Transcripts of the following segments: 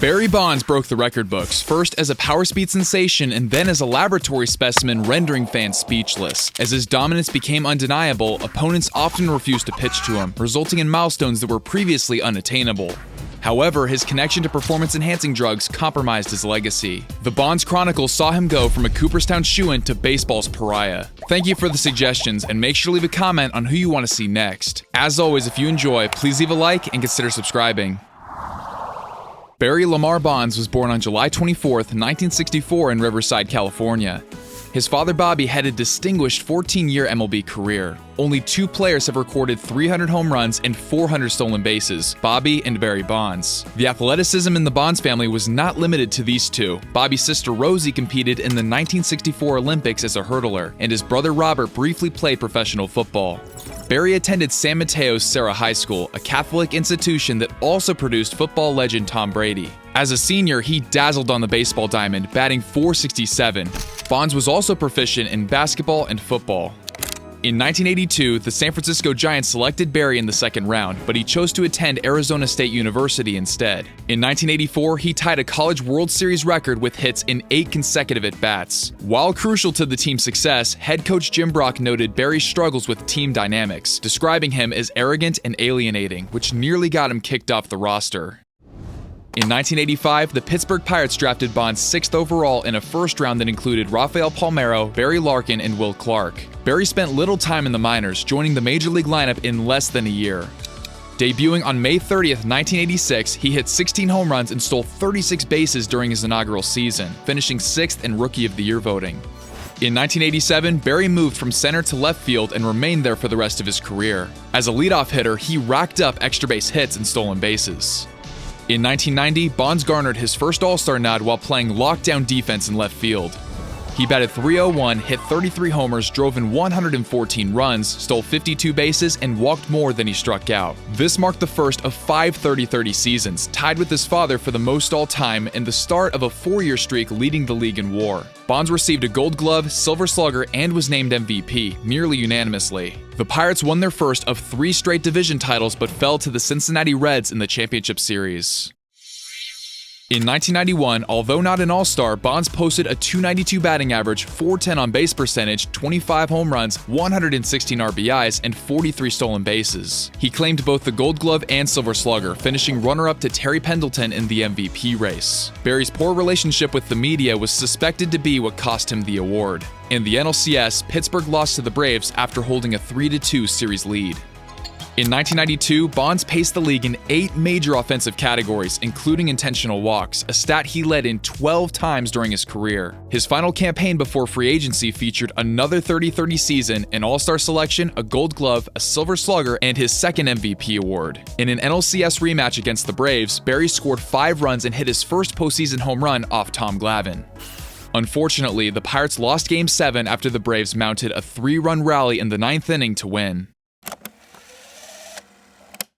Barry Bonds broke the record books, first as a power speed sensation and then as a laboratory specimen, rendering fans speechless. As his dominance became undeniable, opponents often refused to pitch to him, resulting in milestones that were previously unattainable. However, his connection to performance-enhancing drugs compromised his legacy. The Bonds Chronicles saw him go from a Cooperstown shoo-in to baseball's pariah. Thank you for the suggestions, and make sure to leave a comment on who you want to see next. As always, if you enjoy, please leave a like and consider subscribing. Barry Lamar Bonds was born on July 24, 1964 in Riverside, California. His father Bobby had a distinguished 14-year MLB career. Only two players have recorded 300 home runs and 400 stolen bases, Bobby and Barry Bonds. The athleticism in the Bonds family was not limited to these two. Bobby's sister Rosie competed in the 1964 Olympics as a hurdler, and his brother Robert briefly played professional football. Barry attended San Mateo's Serra High School, a Catholic institution that also produced football legend Tom Brady. As a senior, he dazzled on the baseball diamond, batting .467. Bonds was also proficient in basketball and football. In 1982, the San Francisco Giants selected Barry in the second round, but he chose to attend Arizona State University instead. In 1984, he tied a College World Series record with hits in 8 consecutive at-bats. While crucial to the team's success, head coach Jim Brock noted Barry's struggles with team dynamics, describing him as arrogant and alienating, which nearly got him kicked off the roster. In 1985, the Pittsburgh Pirates drafted Bonds 6th overall in a first round that included Rafael Palmeiro, Barry Larkin, and Will Clark. Barry spent little time in the minors, joining the major league lineup in less than a year. Debuting on May 30th, 1986, he hit 16 home runs and stole 36 bases during his inaugural season, finishing 6th in Rookie of the Year voting. In 1987, Barry moved from center to left field and remained there for the rest of his career. As a leadoff hitter, he racked up extra base hits and stolen bases. In 1990, Bonds garnered his first All-Star nod while playing lockdown defense in left field. He batted .301, hit 33 homers, drove in 114 runs, stole 52 bases, and walked more than he struck out. This marked the first of 5 30-30 seasons, tied with his father for the most all-time and the start of a 4-year streak leading the league in WAR. Bonds received a Gold Glove, Silver Slugger, and was named MVP, nearly unanimously. The Pirates won their first of 3 straight division titles but fell to the Cincinnati Reds in the championship series. In 1991, although not an All-Star, Bonds posted a .292 batting average, .410 on base percentage, 25 home runs, 116 RBIs, and 43 stolen bases. He claimed both the Gold Glove and Silver Slugger, finishing runner-up to Terry Pendleton in the MVP race. Barry's poor relationship with the media was suspected to be what cost him the award. In the NLCS, Pittsburgh lost to the Braves after holding a 3-2 series lead. In 1992, Bonds paced the league in 8 major offensive categories, including intentional walks, a stat he led in 12 times during his career. His final campaign before free agency featured another 30-30 season, an All-Star selection, a Gold Glove, a Silver Slugger, and his second MVP award. In an NLCS rematch against the Braves, Barry scored 5 runs and hit his first postseason home run off Tom Glavine. Unfortunately, the Pirates lost Game 7 after the Braves mounted a 3-run rally in the 9th inning to win.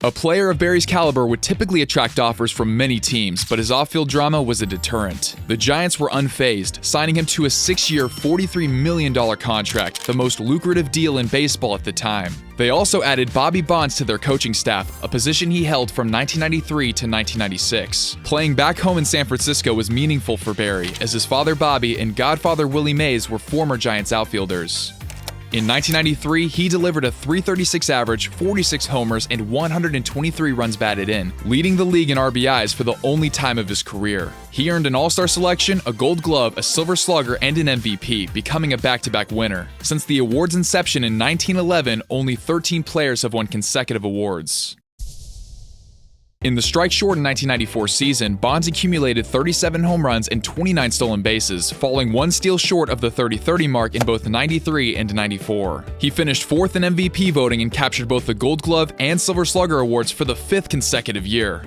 A player of Barry's caliber would typically attract offers from many teams, but his off-field drama was a deterrent. The Giants were unfazed, signing him to a 6-year, $43 million contract, the most lucrative deal in baseball at the time. They also added Bobby Bonds to their coaching staff, a position he held from 1993 to 1996. Playing back home in San Francisco was meaningful for Barry, as his father Bobby and godfather Willie Mays were former Giants outfielders. In 1993, he delivered a .336 average, 46 homers, and 123 runs batted in, leading the league in RBIs for the only time of his career. He earned an All-Star selection, a Gold Glove, a Silver Slugger, and an MVP, becoming a back-to-back winner. Since the award's inception in 1911, only 13 players have won consecutive awards. In the strike-shortened 1994 season, Bonds accumulated 37 home runs and 29 stolen bases, falling 1 steal short of the 30-30 mark in both 93 and 94. He finished 4th in MVP voting and captured both the Gold Glove and Silver Slugger awards for the 5th consecutive year.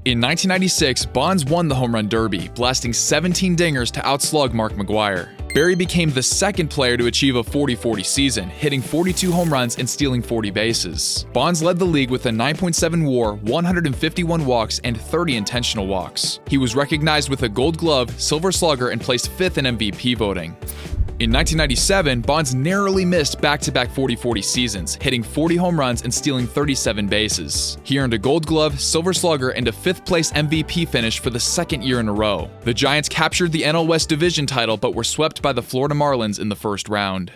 In 1996, Bonds won the Home Run Derby, blasting 17 dingers to outslug Mark McGwire. Barry became the second player to achieve a 40-40 season, hitting 42 home runs and stealing 40 bases. Bonds led the league with a 9.7 WAR, 151 walks, and 30 intentional walks. He was recognized with a Gold Glove, Silver Slugger, and placed 5th in MVP voting. In 1997, Bonds narrowly missed back-to-back 40-40 seasons, hitting 40 home runs and stealing 37 bases. He earned a Gold Glove, Silver Slugger, and a 5th-place MVP finish for the 2nd year in a row. The Giants captured the NL West Division title but were swept by the Florida Marlins in the first round.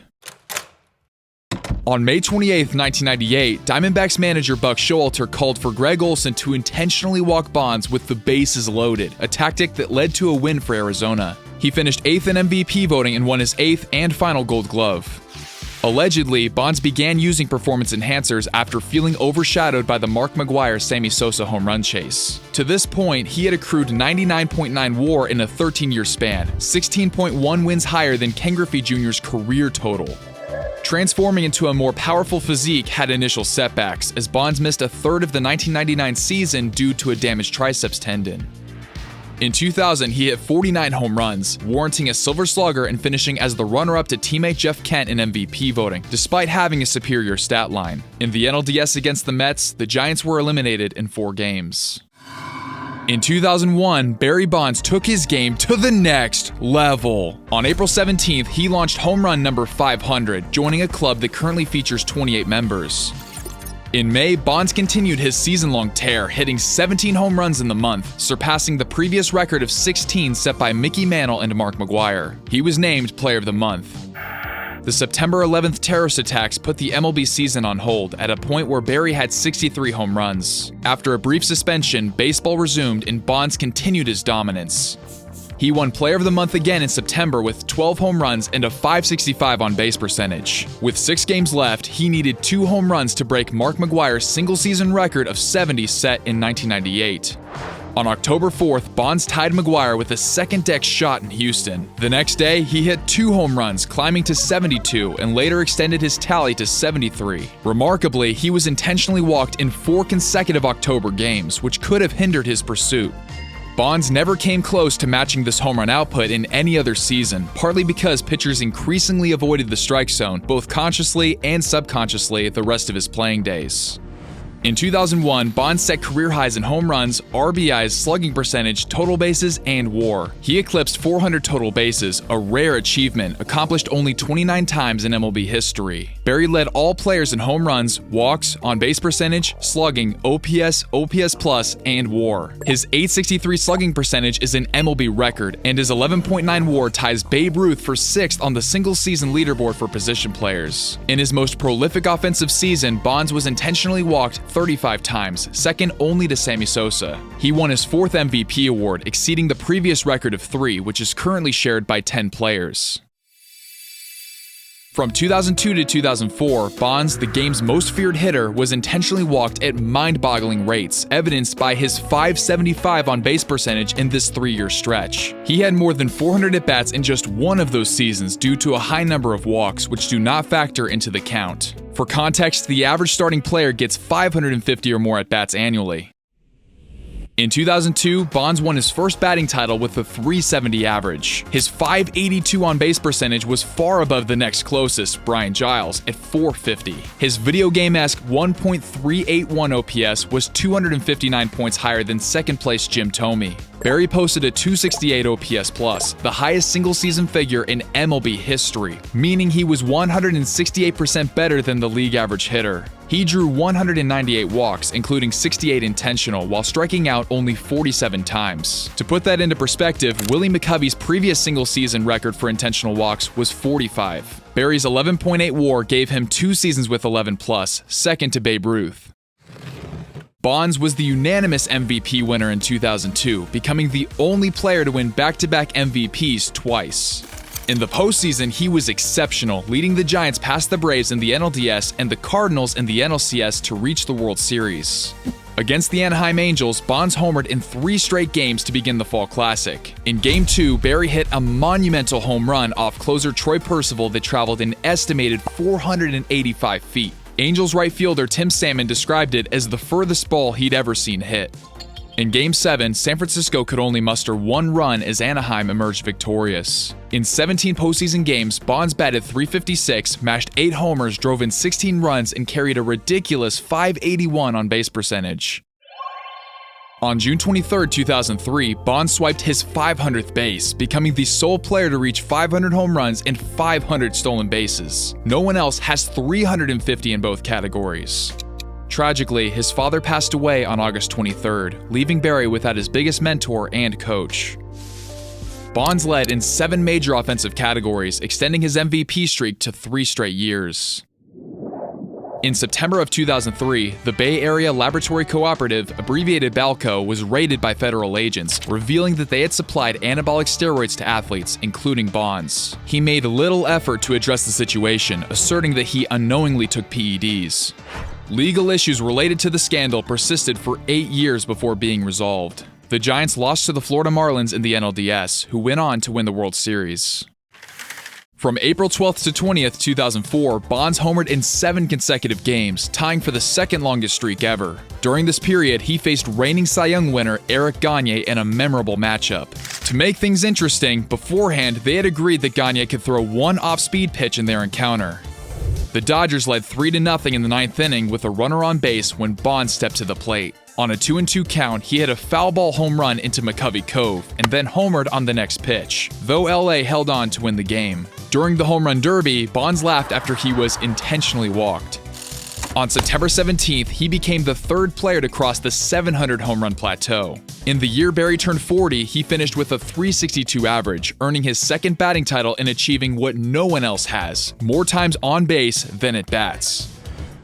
On May 28, 1998, Diamondbacks manager Buck Showalter called for Greg Olson to intentionally walk Bonds with the bases loaded, a tactic that led to a win for Arizona. He finished 8th in MVP voting and won his 8th and final Gold Glove. Allegedly, Bonds began using performance enhancers after feeling overshadowed by the McGwire Sammy Sosa home run chase. To this point, he had accrued 99.9 WAR in a 13-year span, 16.1 wins higher than Ken Griffey Jr.'s career total. Transforming into a more powerful physique had initial setbacks, as Bonds missed a third of the 1999 season due to a damaged triceps tendon. In 2000, he hit 49 home runs, warranting a Silver Slugger and finishing as the runner-up to teammate Jeff Kent in MVP voting, despite having a superior stat line. In the NLDS against the Mets, the Giants were eliminated in 4 games. In 2001, Barry Bonds took his game to the next level. On April 17th, he launched home run number 500, joining a club that currently features 28 members. In May, Bonds continued his season-long tear, hitting 17 home runs in the month, surpassing the previous record of 16 set by Mickey Mantle and McGwire. He was named Player of the Month. The September 11th terrorist attacks put the MLB season on hold at a point where Barry had 63 home runs. After a brief suspension, baseball resumed and Bonds continued his dominance. He won Player of the Month again in September with 12 home runs and a .565 on-base percentage. With 6 games left, he needed 2 home runs to break McGwire's single-season record of 70 set in 1998. On October 4th, Bonds tied McGwire with a second-deck shot in Houston. The next day, he hit 2 home runs, climbing to 72, and later extended his tally to 73. Remarkably, he was intentionally walked in 4 consecutive October games, which could have hindered his pursuit. Bonds never came close to matching this home run output in any other season, partly because pitchers increasingly avoided the strike zone, both consciously and subconsciously, the rest of his playing days. In 2001, Bonds set career highs in home runs, RBIs, slugging percentage, total bases, and WAR. He eclipsed 400 total bases, a rare achievement, accomplished only 29 times in MLB history. Barry led all players in home runs, walks, on-base percentage, slugging, OPS, OPS+, and WAR. His .863 slugging percentage is an MLB record, and his 11.9 WAR ties Babe Ruth for 6th on the single-season leaderboard for position players. In his most prolific offensive season, Bonds was intentionally walked 35 times, second only to Sammy Sosa. He won his 4th MVP award, exceeding the previous record of 3, which is currently shared by 10 players. From 2002 to 2004, Bonds, the game's most feared hitter, was intentionally walked at mind-boggling rates, evidenced by his .575 on-base percentage in this 3-year stretch. He had more than 400 at-bats in just one of those seasons due to a high number of walks, which do not factor into the count. For context, the average starting player gets 550 or more at-bats annually. In 2002, Bonds won his first batting title with a .370 average. His .582 on-base percentage was far above the next closest, Brian Giles, at .450. His video game-esque 1.381 OPS was 259 points higher than second-place Jim Thome. Barry posted a .268 OPS+, the highest single-season figure in MLB history, meaning he was 168% better than the league average hitter. He drew 198 walks, including 68 intentional, while striking out only 47 times. To put that into perspective, Willie McCovey's previous single-season record for intentional walks was 45. Barry's 11.8 WAR gave him 2 seasons with 11+, second to Babe Ruth. Bonds was the unanimous MVP winner in 2002, becoming the only player to win back-to-back MVPs twice. In the postseason, he was exceptional, leading the Giants past the Braves in the NLDS and the Cardinals in the NLCS to reach the World Series. Against the Anaheim Angels, Bonds homered in 3 straight games to begin the Fall Classic. In Game 2, Barry hit a monumental home run off closer Troy Percival that traveled an estimated 485 feet. Angels right fielder Tim Salmon described it as the furthest ball he'd ever seen hit. In Game 7, San Francisco could only muster 1 run as Anaheim emerged victorious. In 17 postseason games, Bonds batted .356, mashed 8 homers, drove in 16 runs, and carried a ridiculous .581 on-base percentage. On June 23, 2003, Bonds swiped his 500th base, becoming the sole player to reach 500 home runs and 500 stolen bases. No one else has 350 in both categories. Tragically, his father passed away on August 23rd, leaving Barry without his biggest mentor and coach. Bonds led in 7 major offensive categories, extending his MVP streak to 3 straight years. In September of 2003, the Bay Area Laboratory Cooperative, abbreviated BALCO, was raided by federal agents, revealing that they had supplied anabolic steroids to athletes, including Bonds. He made little effort to address the situation, asserting that he unknowingly took PEDs. Legal issues related to the scandal persisted for 8 years before being resolved. The Giants lost to the Florida Marlins in the NLDS, who went on to win the World Series. From April 12th to 20th, 2004, Bonds homered in 7 consecutive games, tying for the second longest streak ever. During this period, he faced reigning Cy Young winner Eric Gagne in a memorable matchup. To make things interesting, beforehand they had agreed that Gagne could throw one off-speed pitch in their encounter. The Dodgers led 3-0 in the 9th inning with a runner on base when Bonds stepped to the plate. On a 2-2 count, he hit a foul ball home run into McCovey Cove and then homered on the next pitch, though LA held on to win the game. During the home run derby, Bonds laughed after he was intentionally walked. On September 17th, he became the 3rd player to cross the 700 home run plateau. In the year Barry turned 40, he finished with a .362 average, earning his 2nd batting title and achieving what no one else has: more times on base than at bats.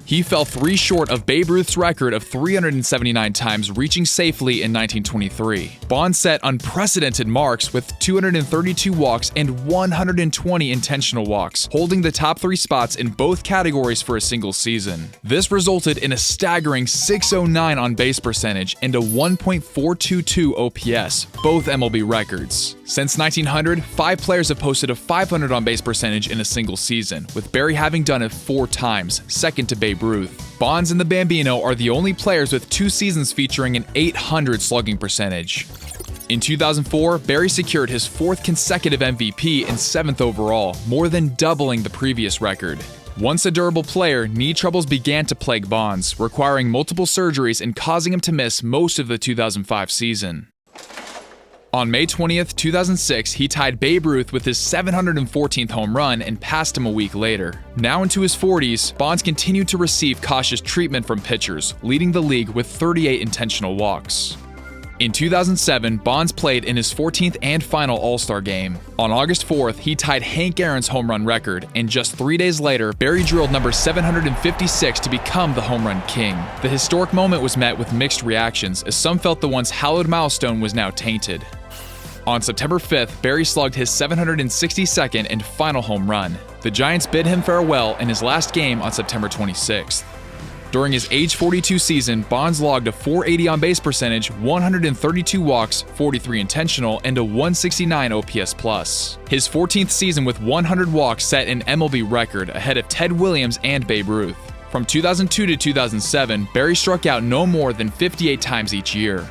He fell 3 short of Babe Ruth's record of 379 times, reaching safely in 1923. Bonds set unprecedented marks with 232 walks and 120 intentional walks, holding the top 3 spots in both categories for a single season. This resulted in a staggering .609 on-base percentage and a 1.422 OPS, both MLB records. Since 1900, 5 players have posted a .500 on-base percentage in a single season, with Barry having done it 4 times, second to Babe Ruth. Bonds and the Bambino are the only players with 2 seasons featuring an .800 slugging percentage. In 2004, Barry secured his 4th consecutive MVP and 7th overall, more than doubling the previous record. Once a durable player, knee troubles began to plague Bonds, requiring multiple surgeries and causing him to miss most of the 2005 season. On May 20th, 2006, he tied Babe Ruth with his 714th home run and passed him a week later. Now into his 40s, Bonds continued to receive cautious treatment from pitchers, leading the league with 38 intentional walks. In 2007, Bonds played in his 14th and final All-Star game. On August 4th, he tied Hank Aaron's home run record, and just 3 days later, Barry drilled number 756 to become the home run king. The historic moment was met with mixed reactions, as some felt the once hallowed milestone was now tainted. On September 5th, Barry slugged his 762nd and final home run. The Giants bid him farewell in his last game on September 26th. During his age 42 season, Bonds logged a .480 on-base percentage, 132 walks, 43 intentional, and a .169 OPS+. His 14th season with 100 walks set an MLB record, ahead of Ted Williams and Babe Ruth. From 2002 to 2007, Barry struck out no more than 58 times each year.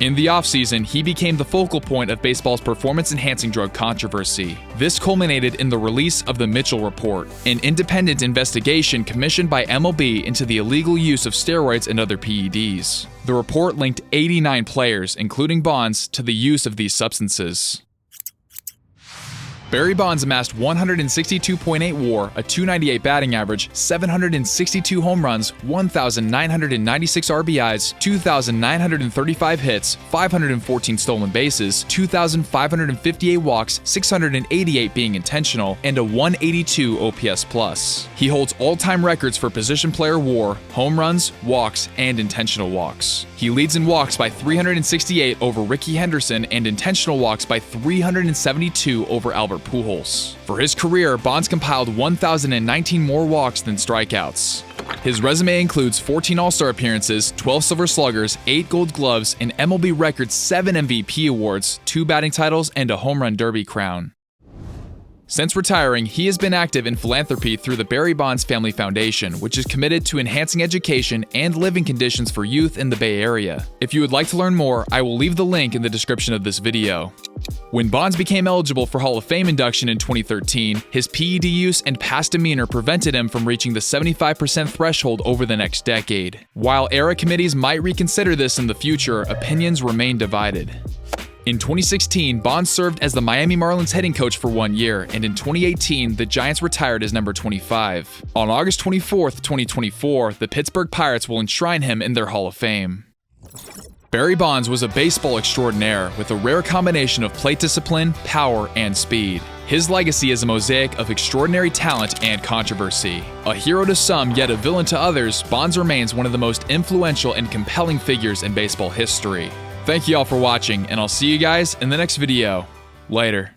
In the offseason, he became the focal point of baseball's performance-enhancing drug controversy. This culminated in the release of the Mitchell Report, an independent investigation commissioned by MLB into the illegal use of steroids and other PEDs. The report linked 89 players, including Bonds, to the use of these substances. Barry Bonds amassed 162.8 WAR, a .298 batting average, 762 home runs, 1,996 RBIs, 2,935 hits, 514 stolen bases, 2,558 walks, 688 being intentional, and a .182 OPS+. He holds all-time records for position player WAR, home runs, walks, and intentional walks. He leads in walks by 368 over Rickey Henderson and intentional walks by 372 over Albert Pujols. For his career, Bonds compiled 1,019 more walks than strikeouts. His resume includes 14 All-Star appearances, 12 Silver Sluggers, 8 Gold Gloves, an MLB record 7 MVP awards, 2 batting titles, and a home run derby crown. Since retiring, he has been active in philanthropy through the Barry Bonds Family Foundation, which is committed to enhancing education and living conditions for youth in the Bay Area. If you would like to learn more, I will leave the link in the description of this video. When Bonds became eligible for Hall of Fame induction in 2013, his PED use and past demeanor prevented him from reaching the 75% threshold over the next decade. While era committees might reconsider this in the future, opinions remain divided. In 2016, Bonds served as the Miami Marlins hitting coach for 1 year, and in 2018, the Giants retired as number 25. On August 24, 2024, the Pittsburgh Pirates will enshrine him in their Hall of Fame. Barry Bonds was a baseball extraordinaire with a rare combination of plate discipline, power, and speed. His legacy is a mosaic of extraordinary talent and controversy. A hero to some, yet a villain to others, Bonds remains one of the most influential and compelling figures in baseball history. Thank you all for watching, and I'll see you guys in the next video. Later.